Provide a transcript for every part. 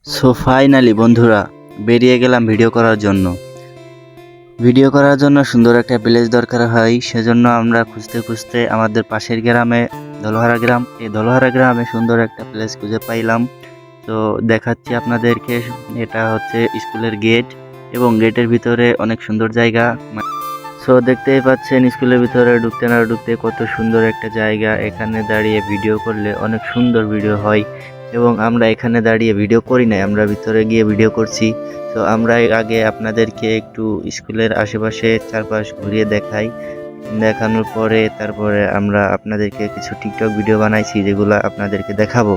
So finally বন্ধুরা বেরিয়ে গেলাম ভিডিও করার জন্য। সুন্দর একটা প্লেস দরকার হয়, সেজন্য আমরা খুঁজতে খুঁজতে আমাদের পাশের গ্রামে দলহারা গ্রাম, এই দলহারা গ্রামে সুন্দর একটা প্লেস খুঁজে পাইলাম। তো দেখাচ্ছি আপনাদেরকে, এটা হচ্ছে স্কুলের গেট এবং গেটের ভিতরে অনেক সুন্দর জায়গা। সো দেখতেই পাচ্ছেন স্কুলের ভিতরে ঢুকতে না ঢুকতে কত সুন্দর একটা জায়গা। এখানে দাঁড়িয়ে ভিডিও করলে অনেক সুন্দর ভিডিও হয় এবং আমরা এখানে দাঁড়িয়ে ভিডিও করি নাই, আমরা ভিতরে গিয়ে ভিডিও করছি। তো আমরা আগে আপনাদেরকে একটু স্কুলের আশেপাশে চারপাশ ঘুরিয়ে দেখাই, দেখানোর পরে তারপরে আমরা আপনাদেরকে কিছু টিকটক ভিডিও বানাইছি যেগুলো আপনাদেরকে দেখাবো।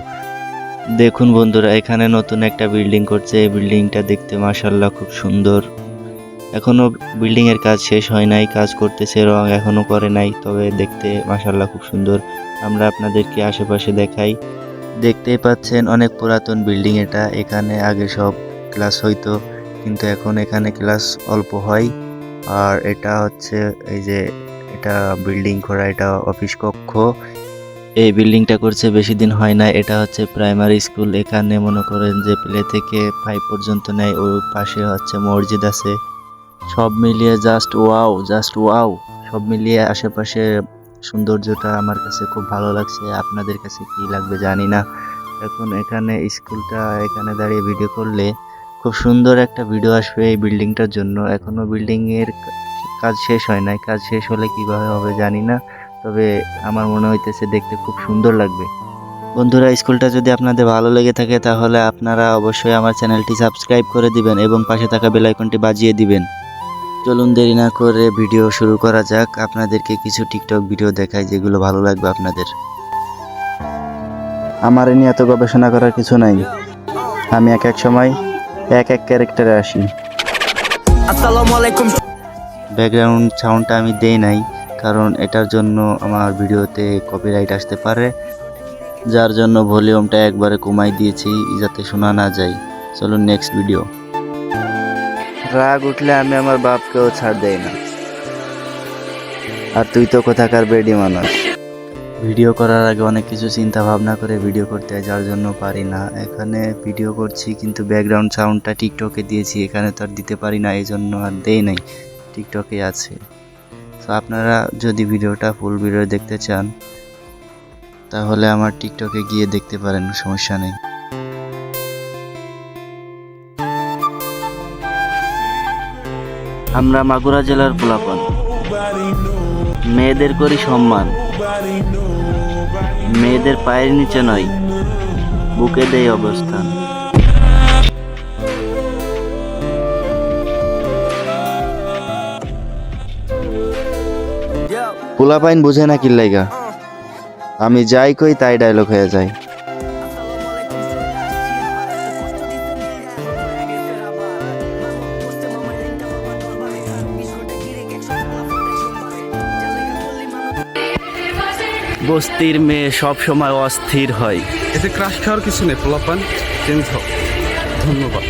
দেখুন বন্ধুরা, এখানে নতুন একটা বিল্ডিং করছে, এই বিল্ডিংটা দেখতে মাশাআল্লাহ খুব সুন্দর। এখনো বিল্ডিং এর কাজ শেষ হয় নাই, কাজ করতেছে, রং এখনো করে নাই, তবে দেখতে মাশাআল্লাহ খুব সুন্দর। আমরা আপনাদেরকে আশেপাশে দেখাই। দেখতেই পাচ্ছেন অনেক পুরাতন বিল্ডিং এটা। এখানে আগে সব ক্লাস হইতো, কিন্তু এখন এখানে ক্লাস অল্প হয়। আর এটা হচ্ছে এই যে এটা বিল্ডিং করা, এটা অফিস কক্ষ। এই বিল্ডিংটা করছে বেশি দিন হয় না। এটা হচ্ছে প্রাইমারি স্কুল, এখানে মনে করেন যে প্লে থেকে 5 পর্যন্ত নেয়। ওর পাশে হচ্ছে মসজিদ আছে। সব মিলিয়ে জাস্ট ওয়াও। সব মিলিয়ে আশেপাশে সৌন্দর্যটা আমার কাছে খুব ভালো লাগছে। আপনাদের কাছে কি লাগবে জানি না। এখন এখানে স্কুলটা, এখানে দাঁড়িয়ে ভিডিও করলে খুব সুন্দর একটা ভিডিও আসবে এই বিল্ডিংটার জন্য। এখনো বিল্ডিং এর কাজ শেষ হয় নাই, কাজ শেষ হলে কিভাবে হবে জানি না, তবে আমার মনে হইতেছে দেখতে খুব সুন্দর লাগবে। বন্ধুরা, স্কুলটা যদি আপনাদের ভালো লেগে থাকে তাহলে আপনারা অবশ্যই আমার চ্যানেলটি সাবস্ক্রাইব করে দিবেন এবং পাশে থাকা বেল আইকনটি বাজিয়ে দিবেন। চলুন দেরি না করে ভিডিও শুরু করা যাক। আপনাদেরকে কিছু টিকটক ভিডিও দেখাই যেগুলো ভালো লাগবে আপনাদের। আমার এ নিয়ে এত গবেষণা করার কিছু নাই, আমি এক এক সময় এক ক্যারেক্টারে আসি। আসসালামু আলাইকুম। ব্যাকগ্রাউন্ড সাউন্ডটা আমি দেই নাই, কারণ এটার জন্য আমার ভিডিওতে কপিরাইট আসতে পারে, যার জন্য ভলিউমটা একবারে কমাই দিয়েছি যাতে শোনা না যায়। চলুন নেক্সট ভিডিও। রাগ উঠলে আমি আমার বাপকেও ছাড় দেই না, আর তুই তো কোথাকার বেডি মানুষ। ভিডিও করার আগে অনেক কিছু চিন্তা ভাবনা করে ভিডিও করতে হয়, যার জন্য পারি না। এখানে ভিডিও করছি কিন্তু ব্যাকগ্রাউন্ড সাউন্ডটা টিকটকে দিয়েছি, এখানে তো আর দিতে পারি না, এই জন্য আর দেই নাই, টিকটকে আছে। তো আপনারা যদি ভিডিওটা ফুল ভিডিও দেখতে চান তাহলে আমার টিকটকে গিয়ে দেখতে পারেন, সমস্যা নেই। আমরা মাগুরা জেলার পোলাপান, মেয়েদের করি সম্মান, মেয়েদের পায়ের নিচে নয় বুকে দেই অবস্থান। পোলাপাইন বুঝে না কি লাইগা, আমি যাই কই তাই ডায়লগ হয়ে যায়। বস্তির মেয়ে সব সময় অস্থির হয়। এতে ক্রাশ খাওয়ার কিছু নেই, পোলাপান চেঞ্জ হোক। ধন্যবাদ।